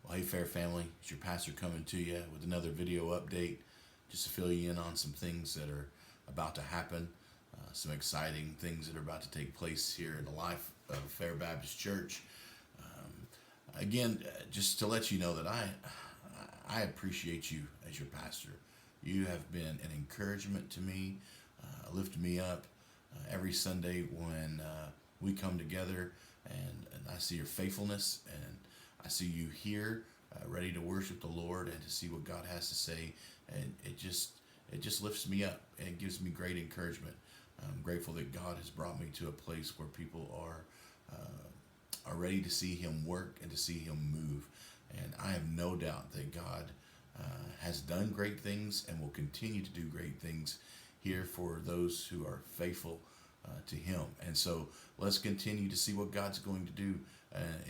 Well, hey, Fair Family, it's your pastor coming to you with another video update just to fill you in on some things that are about to happen, some exciting things that are about to take place here in the life of Fair Baptist Church. Just to let you know that I appreciate you as your pastor. You have been an encouragement to me, lift me up every Sunday when we come together, and I see your faithfulness, and I see you here, ready to worship the Lord and to see what God has to say, and it just lifts me up and it gives me great encouragement. I'm grateful that God has brought me to a place where people are ready to see Him work and to see Him move, and I have no doubt that God has done great things and will continue to do great things here for those who are faithful to Him. And so let's continue to see what God's going to do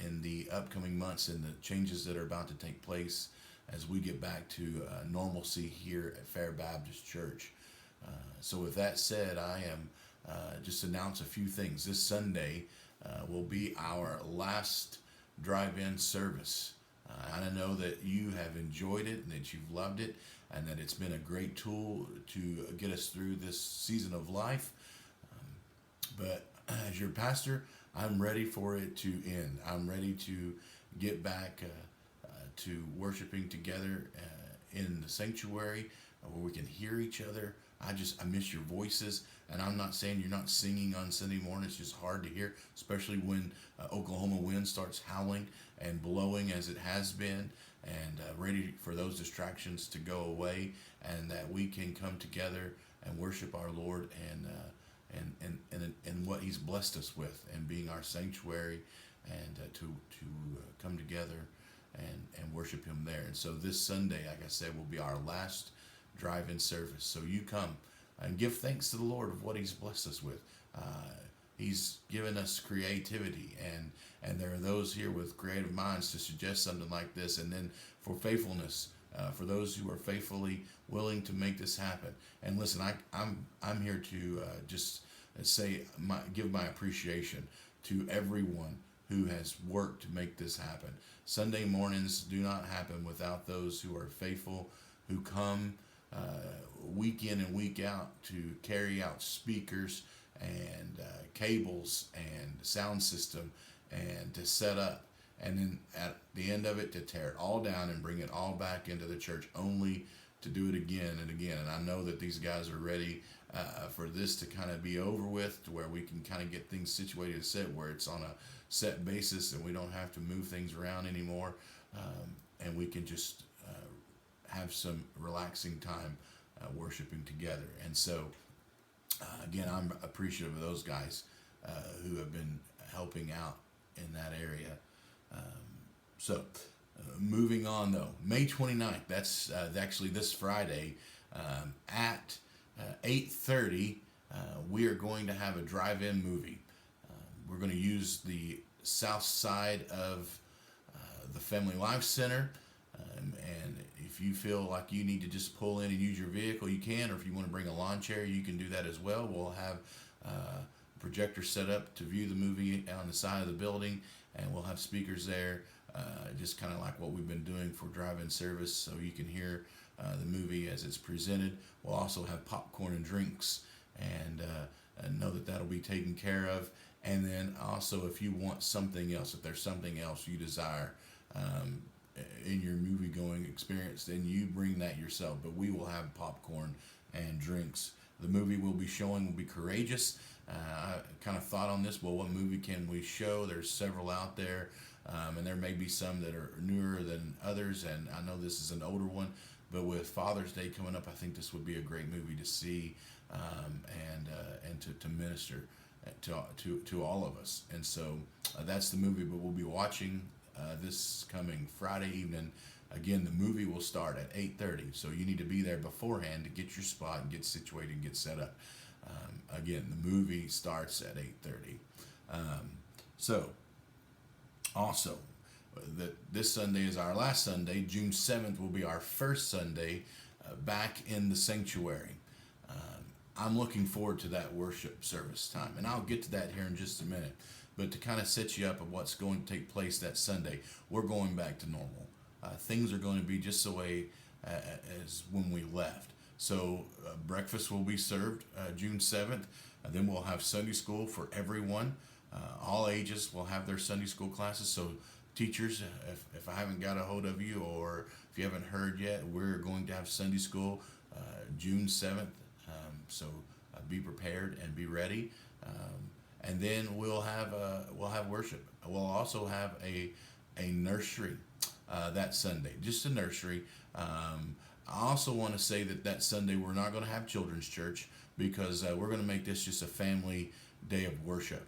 in the upcoming months and the changes that are about to take place as we get back to normalcy here at Fair Baptist Church. So with that said, I am just announce a few things. This Sunday will be our last drive-in service. I know that you have enjoyed it and that you've loved it and that it's been a great tool to get us through this season of life. But as your pastor, I'm ready for it to end. I'm ready to get back to worshiping together in the sanctuary where we can hear each other. I miss your voices, and I'm not saying you're not singing on Sunday morning. It's just hard to hear, especially when Oklahoma wind starts howling and blowing as it has been, and ready for those distractions to go away, and that we can come together and worship our Lord and what He's blessed us with, and being our sanctuary, and to come together and worship Him there. And so this Sunday, like I said, will be our last drive-in service. So you come and give thanks to the Lord of what He's blessed us with. He's given us creativity, and there are those here with creative minds to suggest something like this, and then for faithfulness, for those who are faithfully willing to make this happen. And listen, I'm here to just give my appreciation to everyone who has worked to make this happen. Sunday mornings do not happen without those who are faithful, who come week in and week out to carry out speakers and cables and sound system, and to set up, and then at the end of it to tear it all down and bring it all back into the church, only to do it again and again. And I know that these guys are ready for this to kind of be over with, to where we can kind of get things situated set where it's on a set basis and we don't have to move things around anymore, and we can just have some relaxing time worshiping together. And so again, I'm appreciative of those guys who have been helping out in that area. Moving on though, May 29th, that's actually this Friday, at 8:30, we are going to have a drive-in movie. We're going to use the south side of the Family Life Center, and if you feel like you need to just pull in and use your vehicle, you can, or if you want to bring a lawn chair, you can do that as well. We'll have a projector set up to view the movie on the side of the building, and we'll have speakers there, just kind of like what we've been doing for drive-in service, so you can hear the movie as it's presented. We'll also have popcorn and drinks, and know that that'll be taken care of. And then also, if you want something else, if there's something else you desire in your movie going experience, then you bring that yourself. But we will have popcorn and drinks. The movie we'll be showing will be Courageous. I kind of thought on this, well, what movie can we show? There's several out there, and there may be some that are newer than others, and I know this is an older one, but with Father's Day coming up, I think this would be a great movie to see, and to minister to all of us. And so that's the movie, but we'll be watching this coming Friday evening. Again, the movie will start at 8:30, so you need to be there beforehand to get your spot and get situated and get set up. Again, the movie starts at 8:30. So also, this Sunday is our last Sunday. June 7th will be our first Sunday back in the sanctuary. I'm looking forward to that worship service time, and I'll get to that here in just a minute. But to kind of set you up of what's going to take place that Sunday, we're going back to normal. things are going to be just the way as when we left. So breakfast will be served June 7th. Then we'll have Sunday school for everyone. All ages will have their Sunday school classes. So teachers, if I haven't got a hold of you, or if you haven't heard yet, we're going to have Sunday school June 7th. So be prepared and be ready. And then we'll have worship. We'll also have a nursery that Sunday, just a nursery. I also want to say that Sunday we're not going to have children's church, because we're going to make this just a family day of worship.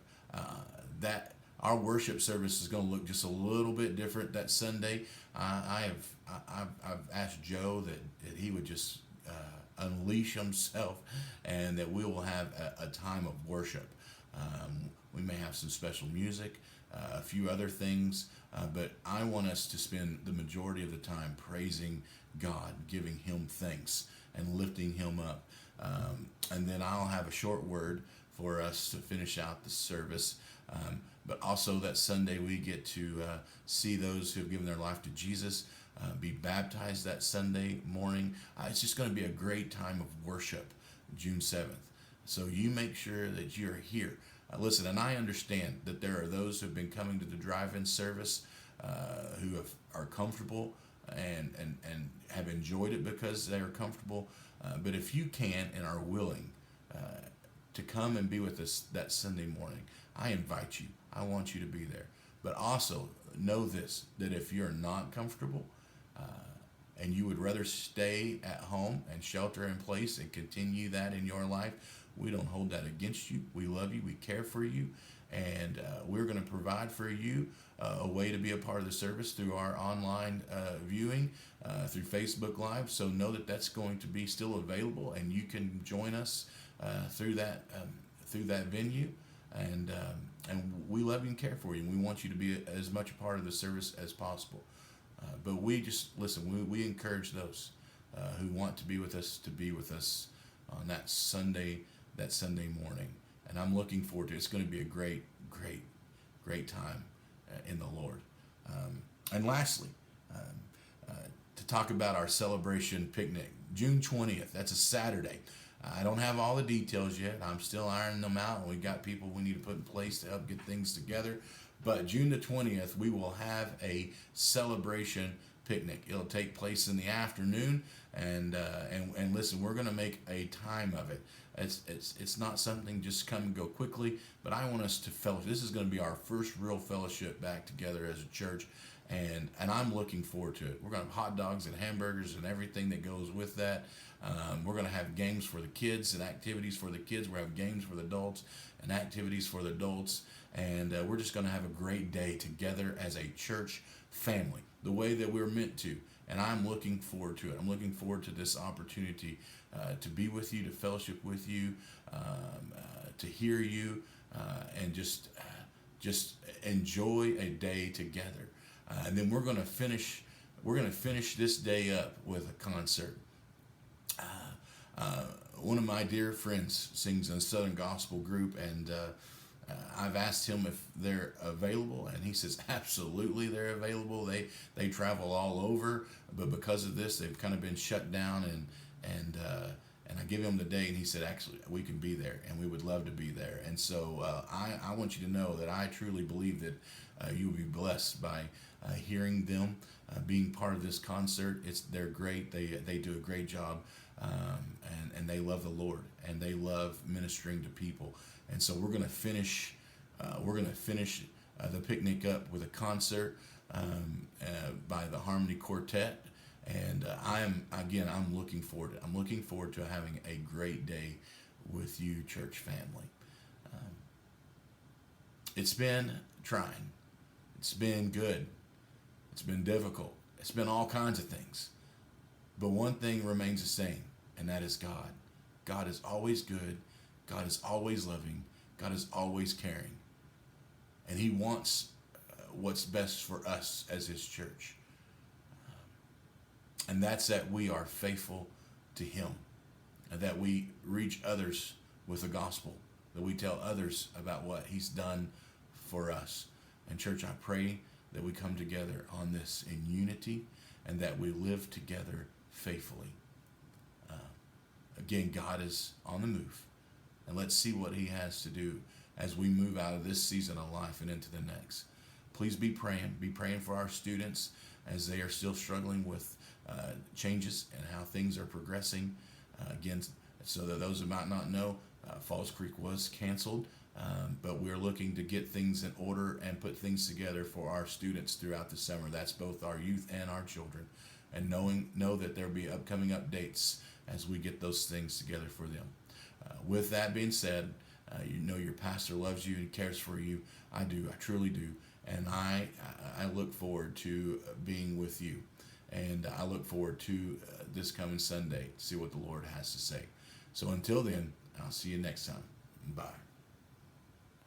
That our worship service is going to look just a little bit different that Sunday. I've asked Joe that he would just unleash himself, and that we will have a time of worship. We may have some special music, a few other things, but I want us to spend the majority of the time praising God, giving Him thanks, and lifting Him up. And then I'll have a short word for us to finish out the service. But also that Sunday we get to see those who have given their life to Jesus be baptized that Sunday morning. It's just going to be a great time of worship, June 7th. So you make sure that you're here. Listen, and I understand that there are those who have been coming to the drive-in service who are comfortable and have enjoyed it because they are comfortable. But if you can and are willing to come and be with us that Sunday morning, I invite you. I want you to be there. But also know this, that if you're not comfortable and you would rather stay at home and shelter in place and continue that in your life, we don't hold that against you. We love you. We care for you. And we're going to provide for you a way to be a part of the service through our online viewing, through Facebook Live. So know that that's going to be still available, and you can join us through that venue. And we love you and care for you, and we want you to be as much a part of the service as possible. But we just, listen, we encourage those who want to be with us on that Sunday morning. And I'm looking forward to it. It's going to be a great time in the Lord. And lastly, to talk about our celebration picnic, June 20th, that's a Saturday. I don't have all the details yet. I'm still ironing them out, and we've got people we need to put in place to help get things together. But June the 20th, we will have a celebration picnic. It'll take place in the afternoon, and listen, we're going to make a time of it. It's not something just come and go quickly, but I want us to fellowship. This is going to be our first real fellowship back together as a church, and I'm looking forward to it. We're going to have hot dogs and hamburgers and everything that goes with that. We're going to have games for the kids and activities for the kids. We're going to have games for the adults and activities for the adults. And we're just going to have a great day together as a church family, the way that we're meant to. And I'm looking forward to it. I'm looking forward to this opportunity to be with you, to fellowship with you, to hear you, and just enjoy a day together. And then we're going to finish this day up with a concert. One of my dear friends sings in a Southern Gospel group, and I've asked him if they're available, and he says absolutely they're available. They travel all over, but because of this, they've kind of been shut down, and I give him the date, and he said actually we can be there, and we would love to be there. And so I want you to know that I truly believe that you will be blessed by hearing them being part of this concert. They're great. They do a great job. And they love the Lord, and they love ministering to people. And so we're going to finish the picnic up with a concert by the Harmony Quartet. And I'm looking forward to it. I'm looking forward to having a great day with you, church family. It's been trying. It's been good. It's been difficult. It's been all kinds of things. But one thing remains the same, and that is God. God is always good. God is always loving. God is always caring. And He wants what's best for us as His church. And that's that we are faithful to Him, and that we reach others with the gospel, that we tell others about what He's done for us. And church, I pray that we come together on this in unity and that we live together faithfully. Uh, Again, God is on the move, and let's see what he has to do as we move out of this season of life and into the next. Please be praying. Be praying for our students as they are still struggling with changes and how things are progressing. Again, so that those who might not know, Falls Creek was canceled, but we're looking to get things in order and put things together for our students throughout the summer. That's both our youth and our children. And know that there'll be upcoming updates as we get those things together for them. With that being said, you know your pastor loves you and cares for you. I do. I truly do. And I look forward to being with you. And I look forward to this coming Sunday to see what the Lord has to say. So until then, I'll see you next time. Bye.